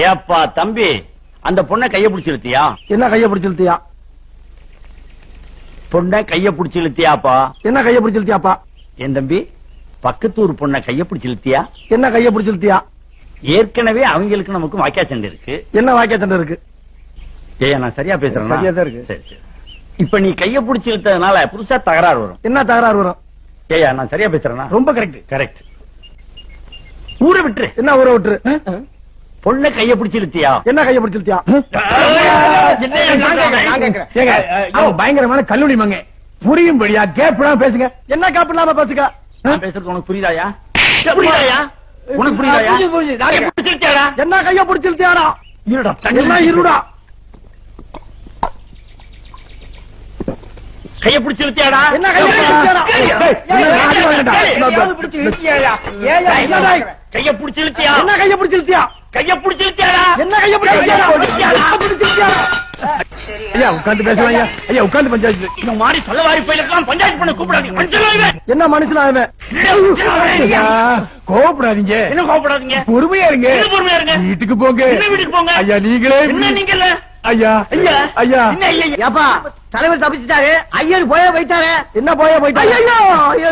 ஏப்பா தம்பி, அந்த பொண்ணை கைய பிடிச்சு இழுத்தியா? என்ன கைய பிடிச்சு இழுத்தியா? பொண்ணை கைய பிடிச்சு இழுத்தியாப்பா? என்ன கைய பிடிச்சு இழுத்தியாப்பா? என் தம்பி, பக்கத்தூர் பொண்ணை கைய பிடிச்சு இழுத்தியா? என்ன கைய பிடிச்சு இழுத்தியா? ஏற்கனவே அவங்களுக்கு நமக்கு வாக்கியா சண்டை இருக்கு. என்ன வாக்கியா சண்டை இருக்கு? ஏய், நான் சரியா பேசுறேன்? சரியா தான் இருக்கு. சரி சரி. இப்ப நீ கைய பிடிச்சு இழுத்ததுனால புதுசா தகராறு வரும். என்ன தகராறு வரும்? ஏயா, நான் சரியா பேசுறேன்னா? ரொம்ப கரெக்ட். கரெக்ட். ஊரை விட்டுரு. என்ன ஊரை விட்டுரு? பொண்ணை கைய பிடிச்சு இழுத்தியா? என்ன கைய பிடிச்சு இழுத்தியா? பயங்கரமான கல்லூரி மங்க புரியும்படியா கேப்லாம் பேசுங்க. என்ன கேப் இல்லாம பேசுங்க. நான் பேசுறது உனக்கு புரியுதாயா? புரியுதாயா? உனக்கு புரியுதாயா? கைய பிடிச்சு இழுத்தியாடா? என்ன கைய பிடிச்சு இழுத்தியாடா? இருடா, என்ன இருடா? கைய பிடிச்சு இழுத்தியாடா? என்ன கைய பிடிச்சு இழுத்தியாடா? கைய பிடிச்சு இழுத்தியா? என்ன கைய பிடிச்சு இழுத்தியா? கைய பிடிச்சு இழுத்தியாடா? என்ன கைய பிடிச்சு இழுத்தியாடா? ஐயா உட்கார்ந்து பேசலாம். ஐயா ஐயா உட்கார்ந்து பஞ்சாயத்து. இந்த மாதிரி சொல்லவாரி போயிருக்கலாம். பஞ்சாயத்து பண்ண கூப்பிடாதீங்க. மனுஷன் என்ன மனுஷனா அவன்? கோவப்படாதீங்க. என்ன கோவப்படாதீங்க? பொறுமையா இருங்க. என்ன பொறுமையா இருங்க? வீட்டுக்கு போங்க. என்ன வீட்டுக்கு போங்க? ஐயா நீங்களே. என்ன நீங்க இல்ல? ஐயா ஐயா ஐயா என்ன ஐயா? ஏப்பா தலைவர் தப்பிச்சிட்டாரு. ஐயர் போயே போயிட்டாரு. என்ன போயே போயிட்டாரு? ஐயோ ஐயோ